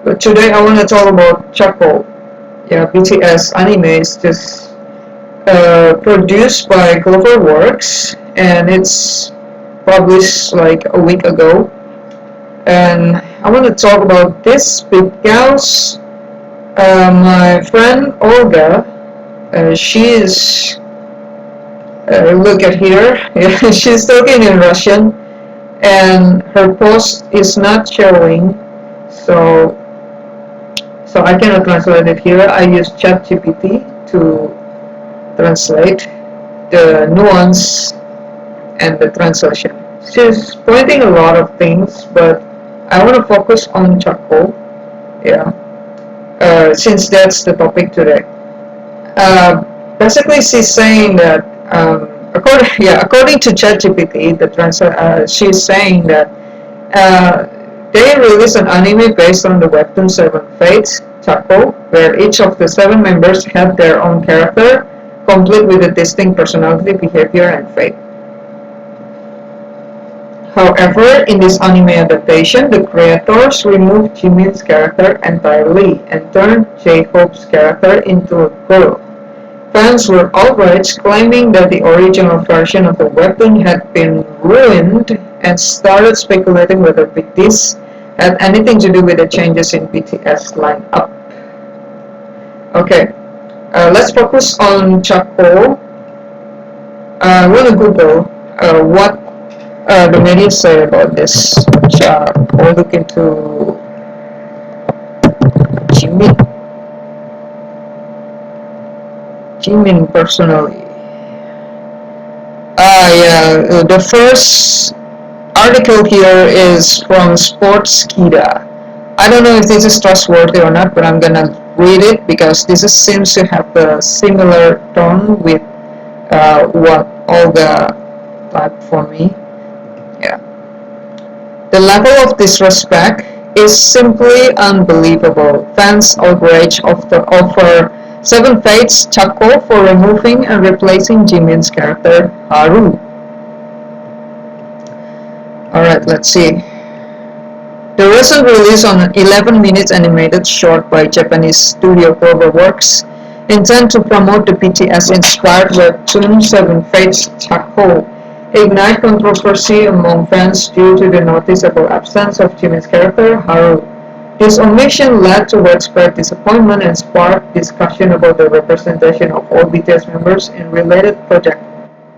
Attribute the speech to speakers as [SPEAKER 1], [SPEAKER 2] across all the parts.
[SPEAKER 1] But today I want to talk about Chakho. Yeah, BTS anime is just produced by Cloverworks, and it's published like a week ago. And I want to talk about this because my friend Olga, she is look at here. She's talking in Russian, and her post is not showing, so I cannot translate it here. I use ChatGPT to translate the nuance and the translation. She's pointing a lot of things, but I want to focus on Chakho. Yeah, since that's the topic today. Basically, she's saying that according to ChatGPT, she's saying that they released an anime based on the webtoon Seven Fates, Chakho, where each of the seven members had their own character, complete with a distinct personality, behavior, and fate. However, in this anime adaptation, the creators removed Jimin's character entirely and turned J-Hope's character into a girl. Fans were outraged, claiming that the original version of the webtoon had been ruined, and started speculating whether this had anything to do with the changes in BTS lineup. Okay, let's focus on Chakho. I want to Google what the media say about this. We'll look into Jimin. Jimin personally. Yeah, the first article here is from Sportskida. I don't know if this is trustworthy or not, but I'm gonna read it because seems to have a similar tone with what Olga typed for me. Yeah. The level of disrespect is simply unbelievable. Fans outrage over Seven Fates Chakho for removing and replacing Jimin's character Haru. Alright, let's see. The recent release on an 11 minutes animated short by Japanese studio Cloverworks intend to promote the BTS-inspired webtoon Seven Fates Chakho ignite controversy among fans due to the noticeable absence of Jimin's character Haru. This omission led to widespread disappointment and sparked discussion about the representation of all BTS members in related projects.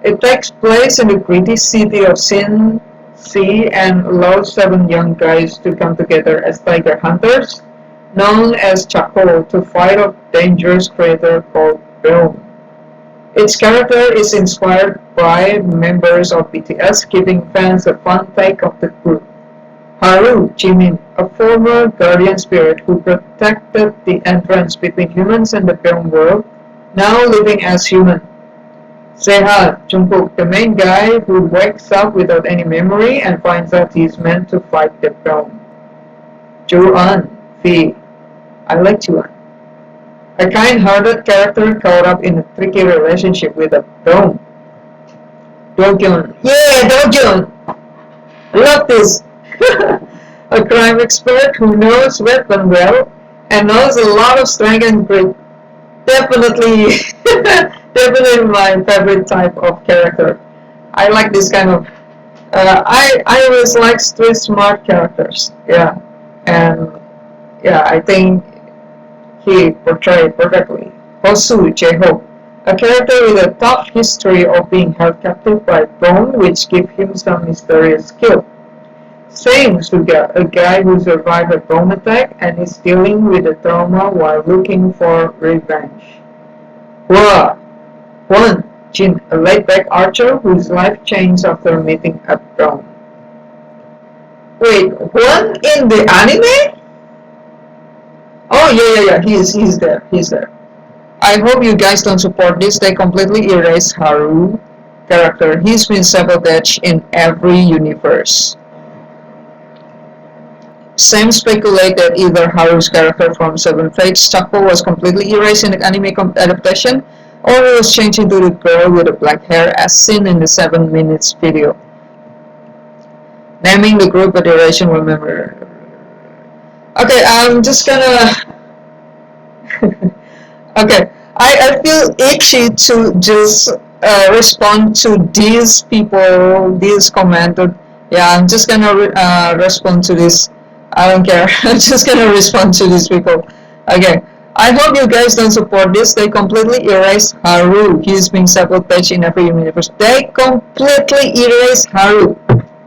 [SPEAKER 1] It takes place in the gritty city of Sin Sea and allows seven young guys to come together as tiger hunters, known as Chakho, to fight a dangerous creature called Boom. Its character is inspired by members of BTS, giving fans a fun take of the group. Haru, Jimin, a former guardian spirit who protected the entrance between humans and the film world, now living as human. Seha, Jungkook, the main guy who wakes up without any memory and finds out he's meant to fight the film. Ju-an, V. I like Ju-an. A kind-hearted character caught up in a tricky relationship with a film. Do-kyun. Yeah, Do-kyun! I love this! A crime expert who knows weapon well and knows a lot of strength and grit. Definitely, definitely my favorite type of character. I like this kind of. I always like street smart characters. Yeah, and yeah, I think he portrayed perfectly. Hosu J-Hope, a character with a tough history of being held captive by Bone, which gives him some mysterious skill. Same Suga, a guy who survived a bomb attack and is dealing with the trauma while looking for revenge. Hua, Huan Jin, a laid-back archer whose life changed after meeting a bomb. Wait, Huan in the anime? Oh yeah, he's there. I hope you guys don't support this. They completely erase Haru character. He's been sabotaged in every universe. Some speculate that either Haru's character from Seven Fates Chakho was completely erased in the anime adaptation, or he was changed into the girl with the black hair as seen in the 7 minutes video. Naming the group a duration will remember. Okay, I'm just gonna. Okay, I feel itchy to just respond to these people, these commented. Yeah, I'm just gonna respond to this. I don't care. I'm just gonna respond to these people. Okay. I hope you guys don't support this. They completely erase Haru. He's being sabotaged in every universe. They completely erase Haru.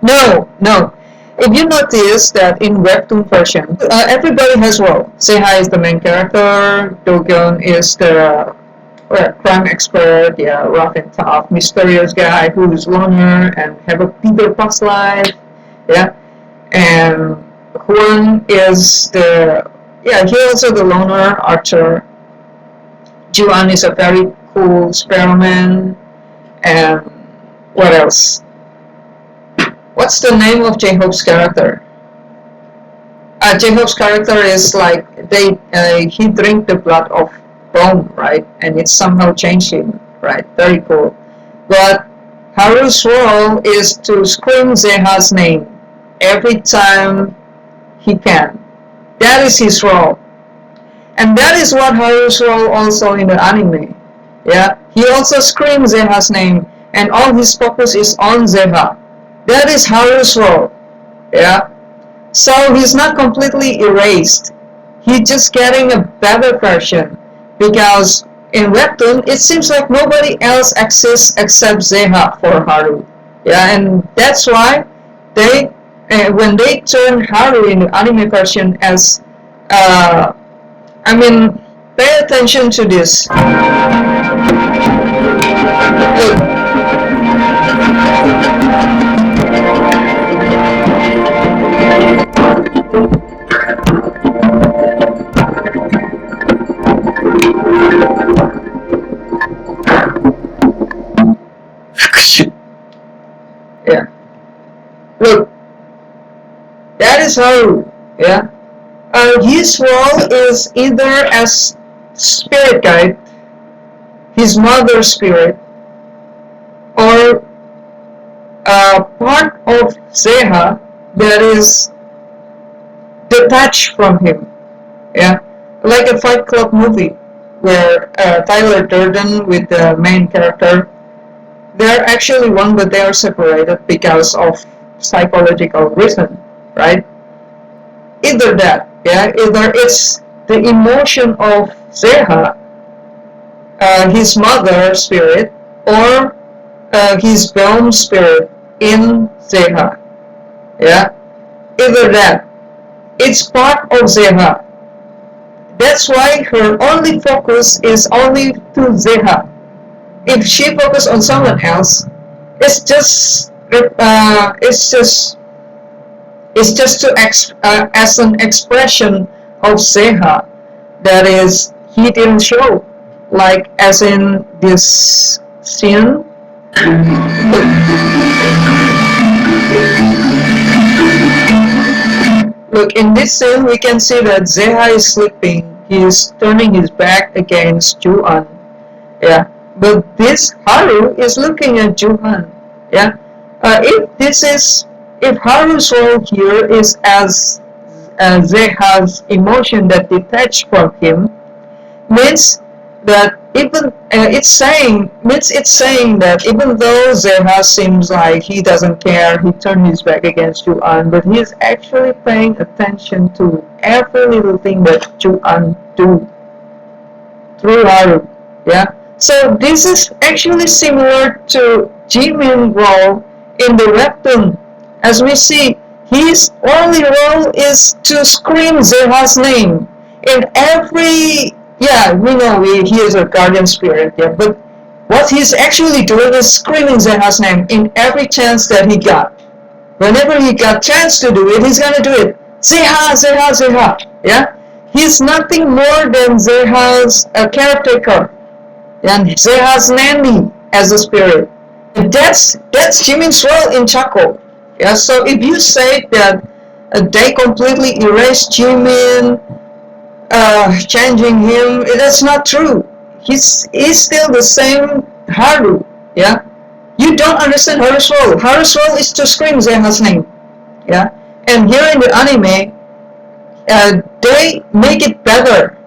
[SPEAKER 1] No, no. If you notice that in webtoon version, everybody has role. Seha is the main character. Dogyun is the crime expert. Yeah, rough and tough, mysterious guy who is loner and have a bigger past life. Yeah, and Huan is the he also the loner archer. Juan is a very cool experiment. And what else? What's the name of J-Hope's character? J-Hope's character is like he drink the blood of bone, right? And it somehow changed him, right? Very cool. But Haru's role is to scream Zeha's name every time he can. That is his role. And that is what Haru's role also in the anime. Yeah, he also screams Zeha's name, and all his focus is on Zeha. That is Haru's role. Yeah, so he's not completely erased. He's just getting a better version because in Webtoon it seems like nobody else exists except Zeha for Haru. Yeah, and that's why they when they turn Haru in the anime version as I mean, pay attention to this. Look, yeah. Look, that is how, yeah. His role is either as spirit guide, his mother's spirit, or part of Zeha that is detached from him. Yeah, like a Fight Club movie where Tyler Durden with the main character, they're actually one, but they are separated because of psychological reason, right? Either that, yeah, either it's the emotion of Zeha, his mother spirit, or his realm spirit in Zeha, yeah, either that. It's part of Zeha. That's why her only focus is only to Zeha. If she focus on someone else, it's just it's just to as an expression of Zeha that is he didn't show, like as in this scene. Look, in this scene we can see that Zeha is sleeping. He is turning his back against Juan. Yeah, but this Haru is looking at Juhan. Yeah, if Haru's role here is as Zeha's emotion that detached from him, means that it's saying that even though Zeha seems like he doesn't care, he turned his back against Juan, but he's actually paying attention to every little thing that Juan do through Haru. Yeah. So this is actually similar to Jimin's role in the webtoon. As we see, his only role is to scream Zeha's name. In every, yeah, we know he is a guardian spirit, yeah, but what he's actually doing is screaming Zeha's name in every chance that he got. Whenever he got chance to do it, he's gonna do it. Zeha, Zeha, Zeha, yeah? He's nothing more than Zeha's caretaker and Zeha's nanny as a spirit. That's Jimin's role in Chakho. Yeah, so if you say that they completely erased Jimin, changing him, that's not true. He's still the same Haru. Yeah, you don't understand Haru's role. Haru's role is to scream Zeha's name. Yeah, and here in the anime, they make it better.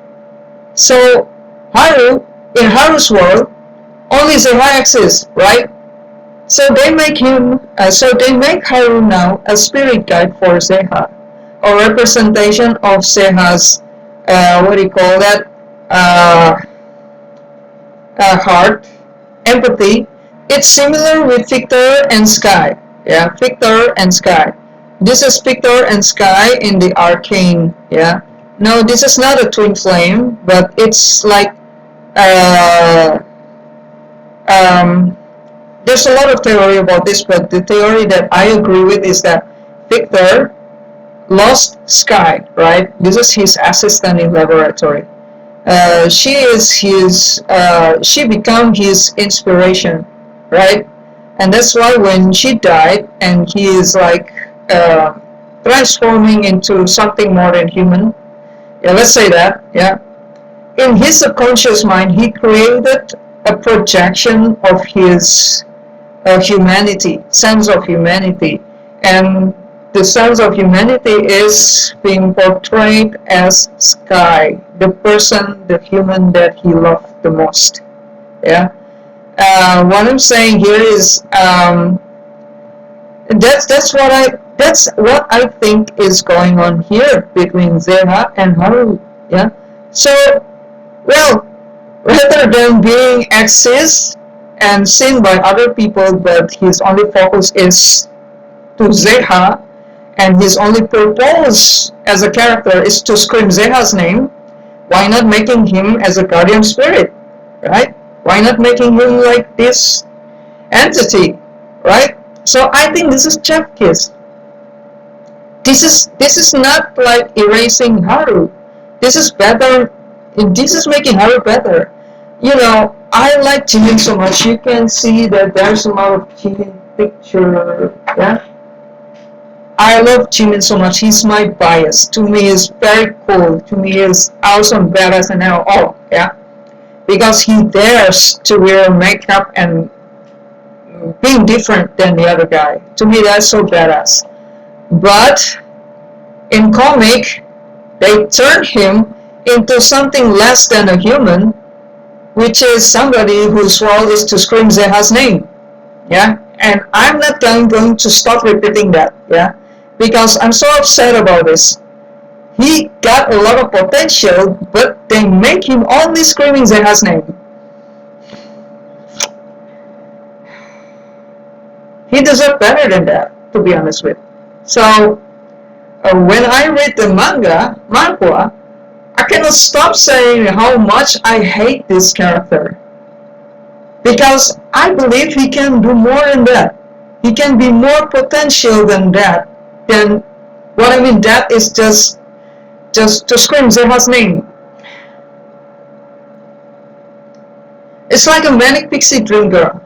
[SPEAKER 1] So Haru, in Haru's world, only Zeha exists, right? So they make Haru now a spirit guide for Zeha, a representation of Zeha's, what do you call that? Uh, Heart, empathy. It's similar with Victor and Sky. Yeah, Victor and Sky. This is Victor and Sky in the arcane. Yeah. No, this is not a twin flame, but it's like uh, um, there's a lot of theory about this, but the theory that I agree with is that Victor lost Sky, right? This is his assistant in laboratory. She became his inspiration, right? And that's why when she died and he is like transforming into something more than human, yeah, let's say that, yeah. In his subconscious mind, he created a projection of his humanity, sense of humanity, and the sense of humanity is being portrayed as Sky, the person, the human that he loved the most. Yeah. What I'm saying here is that's what I think is going on here between Zeha and Haru. Yeah. So, well, rather than being exist and seen by other people, but his only focus is to Zeha, and his only purpose as a character is to scream Zeha's name, why not making him as a guardian spirit, right? Why not making him like this entity, right? So I think this is chef kiss. This is not like erasing Haru. This is better. This is making Haru better. You know, I like Jimin so much. You can see that there's a lot of Jimin picture. Yeah. I love Jimin so much. He's my bias. To me, he's very cool. To me, he's awesome, badass, and all. Yeah, because he dares to wear makeup and being different than the other guy. To me, that's so badass. But in comic, they turn him into something less than a human, which is somebody whose role is to scream Zeha's name. Yeah, and I'm not going to stop repeating that. Yeah. Because I'm so upset about this. He got a lot of potential, but they make him only screaming Zeha's name. He deserves better than that, to be honest with. So, when I read the manhwa, I cannot stop saying how much I hate this character. Because I believe he can do more than that. He can be more potential than that. Then what I mean, that is just to scream Zeha's name. It's like a manic pixie dream girl.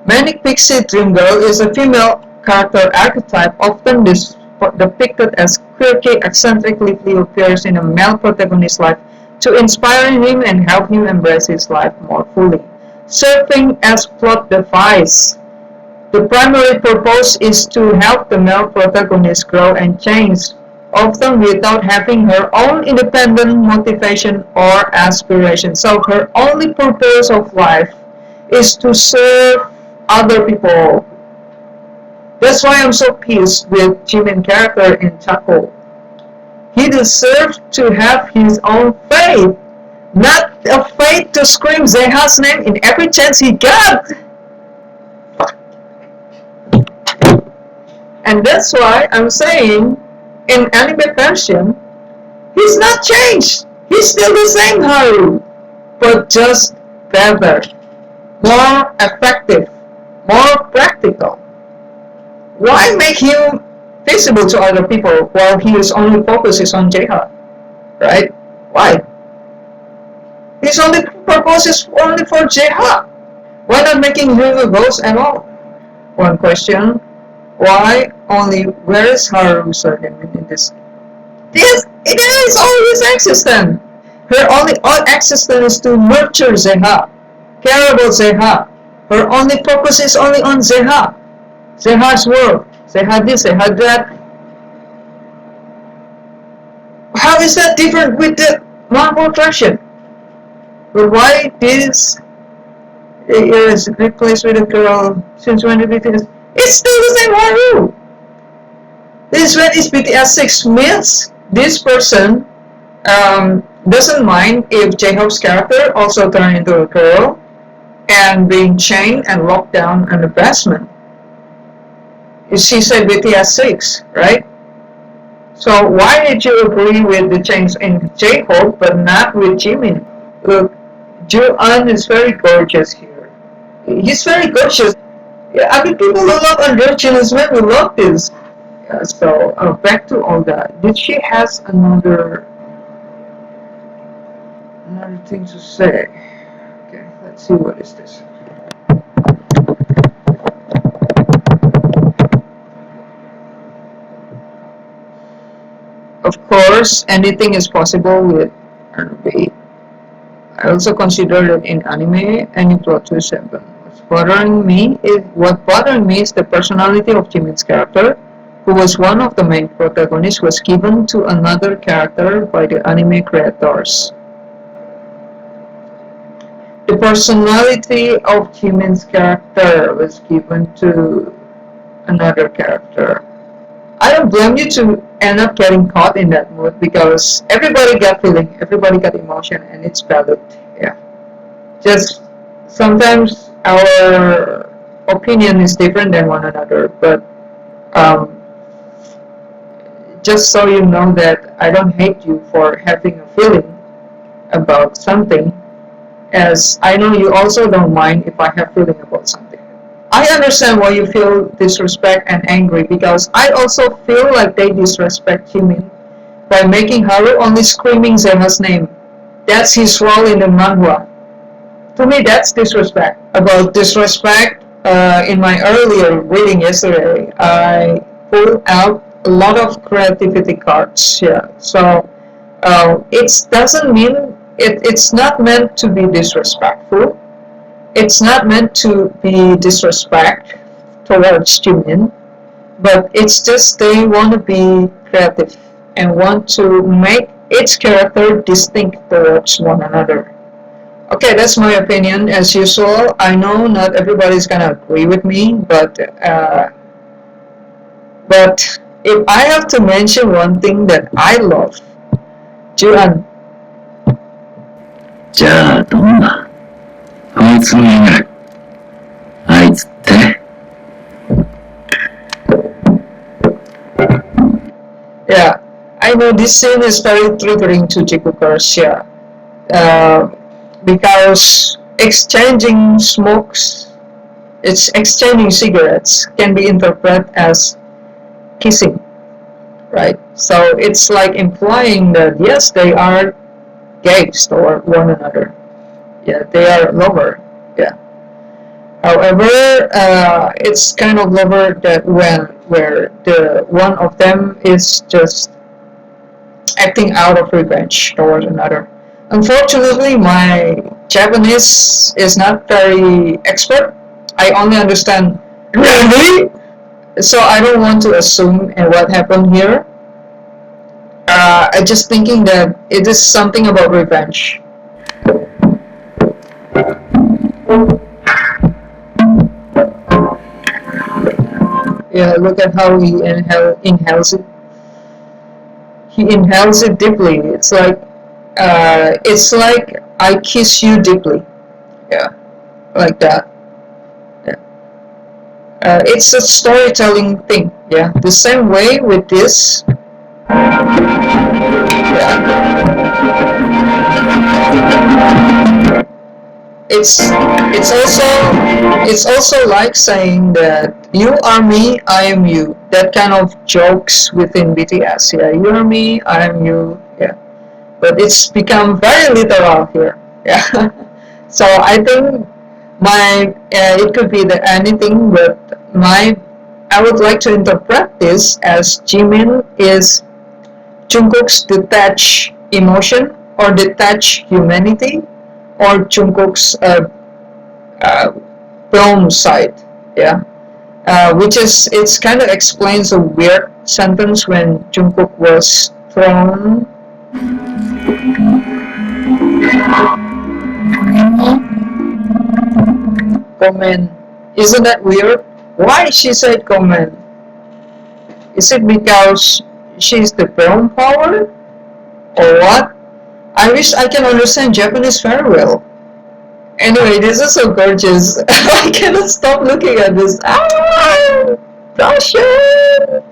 [SPEAKER 1] Manic pixie dream girl is a female character archetype often depicted as quirky, eccentrically who appears in a male protagonist's life to inspire him and help him embrace his life more fully, serving as plot device. The primary purpose is to help the male protagonist grow and change, often without having her own independent motivation or aspiration. So her only purpose of life is to serve other people. That's why I'm so pissed with Jimin character in Chakho. He deserves to have his own faith, not a faith to scream Zeha's name in every chance he got. And that's why I'm saying, in anime version, he's not changed. He's still the same Haru, but just better, more effective, more practical. Why make him visible to other people while his only focus is on Zeha? Right? Why? His only purpose is only for Zeha. Why not making him a ghost at all? One question. Why only, where is Haru in this? It is always existent. Her only existence is to nurture Zeha, care about Zeha. Her only focus is only on Zeha. Zeha's world. Zeha this, Zeha that. How is that different with the manhwa version? But why this is replaced with a girl since when did BTS? It's still the same Haru. This when is BTS 6 means this person doesn't mind if J-Hope's character also turned into a girl and being chained and locked down in the basement. She said BTS 6, right? So why did you agree with the change in J-Hope but not with Jimin? Look, Ju-an is very gorgeous here. He's very gorgeous. Yeah, I mean, people who love androgynous men will love this. Yeah, so back to all that. Did she has another thing to say? Okay, let's see what is this. Of course, anything is possible with RB. I also consider that in anime, any plot twist happen. What bothering me is the personality of Jimin's character, who was one of the main protagonists, was given to another character by the anime creators. The personality of Jimin's character was given to another character. I don't blame you to end up getting caught in that mood because everybody got feeling, everybody got emotion, and it's valid. Yeah. Just sometimes our opinion is different than one another, but um, just so you know that I don't hate you for having a feeling about something, as I know you also don't mind if I have feeling about something. I understand why you feel disrespect and angry because I also feel like they disrespect Jimin by making Haru only screaming Zema's name. That's his role in the manhwa. To me, that's disrespect. About disrespect, in my earlier reading yesterday, I pulled out a lot of creativity cards. Yeah, so it doesn't mean it's not meant to be disrespectful. It's not meant to be disrespect towards Jimin, but it's just they want to be creative and want to make each character distinct towards one another. Okay, that's my opinion. As usual, I know not everybody's gonna agree with me, but if I have to mention one thing that I love, Juan.
[SPEAKER 2] じゃあどんなあいつのになるあいつって
[SPEAKER 1] Yeah, I know this scene is very triggering to Jikukers, yeah. Because exchanging cigarettes can be interpreted as kissing, right? So it's like implying that yes, they are gays toward one another. Yeah, they are lover. Yeah. However, it's kind of lover that where the one of them is just acting out of revenge towards another. Unfortunately, my Japanese is not very expert. I only understand really, so I don't want to assume what happened here. I just thinking that it is something about revenge. Yeah, look at how he inhales it. He inhales it deeply. It's like I kiss you deeply. Yeah, like that. Yeah. It's a storytelling thing. Yeah, the same way with this. Yeah. It's also like saying that you are me, I am you. That kind of jokes within BTS. Yeah, you are me, I am you. Yeah, but it's become very literal here. Yeah, so I think it could be anything, but I would like to interpret this as Jimin is Jungkook's detached emotion or detached humanity or Jungkook's film side. Yeah, which is it's kind of explains a weird sentence when Jungkook was thrown Comment. Isn't that weird? Why she said comment? Is it because she's the brown power? Or what? I wish I can understand Japanese very well. Anyway, this is so gorgeous. I cannot stop looking at this. Ah! Russian!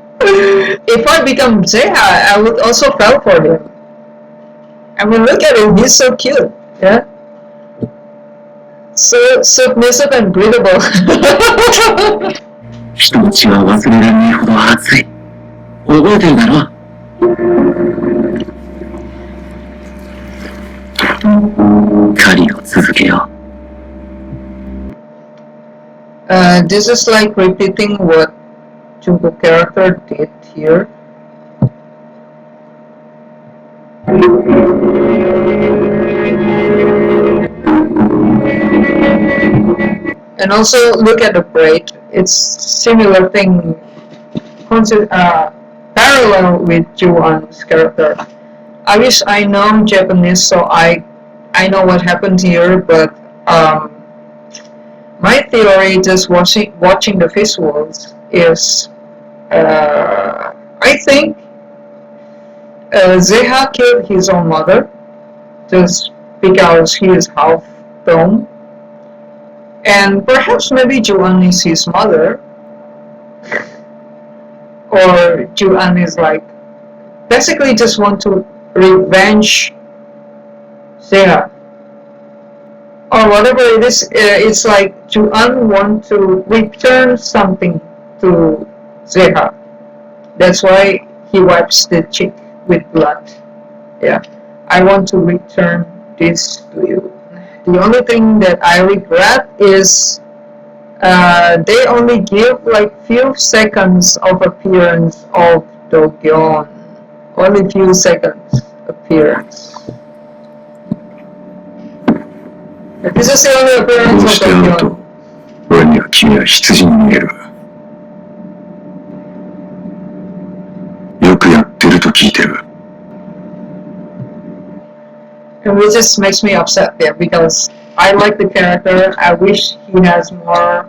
[SPEAKER 1] If I become Zeha, I would also fall for him. I mean, look at him. He's so cute. Yeah? So submissive and breathable.
[SPEAKER 2] 人の血は忘れられないほど熱い。覚えてるだろ？狩りを続けよう。
[SPEAKER 1] This is like repeating what Chakho character did here. And also look at the braid. It's similar thing, parallel with Juan's character. I wish I know Japanese, so I know what happened here, but my theory, just watching the visuals, is I think Zeha killed his own mother just because he is half dome, and perhaps maybe Juan is his mother, or Juan is like basically just want to revenge Zeha. Or whatever it is, it's like Juan want to return something to Zeha. That's why he wipes the cheek with blood. Yeah, I want to return this to you. The only thing that I regret is they only give like few seconds of appearance of Do-gyeon. Only few seconds appearance. This is the only
[SPEAKER 2] こ
[SPEAKER 1] appearance
[SPEAKER 2] う
[SPEAKER 1] of
[SPEAKER 2] して会う
[SPEAKER 1] Do-gyeon.
[SPEAKER 2] と、俺には君は羊に見える。よくやってると聞いてる。
[SPEAKER 1] And which just makes me upset there because I like the character. I wish he has more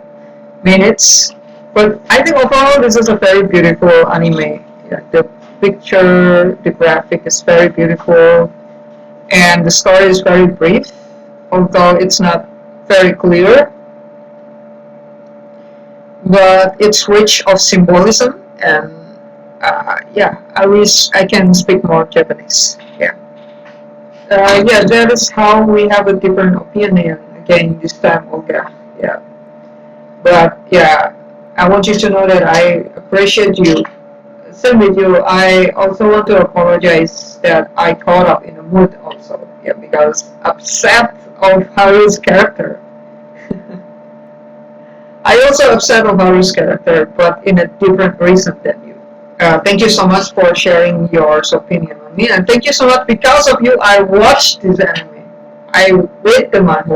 [SPEAKER 1] minutes. But I think overall this is a very beautiful anime. Yeah, the picture, the graphic is very beautiful, and the story is very brief, although it's not very clear. But it's rich of symbolism, and yeah, I wish I can speak more Japanese. Yeah. Yeah, that is how we have a different opinion again this time. Okay, yeah. But yeah, I want you to know that I appreciate you. Same with you. I also want to apologize that I caught up in the mood also. Yeah, because upset of Haru's character. I also upset of Haru's character, but in a different reason than you. Thank you so much for sharing your opinion on me, and thank you so much because of you. I watched this anime. I read the manhwa.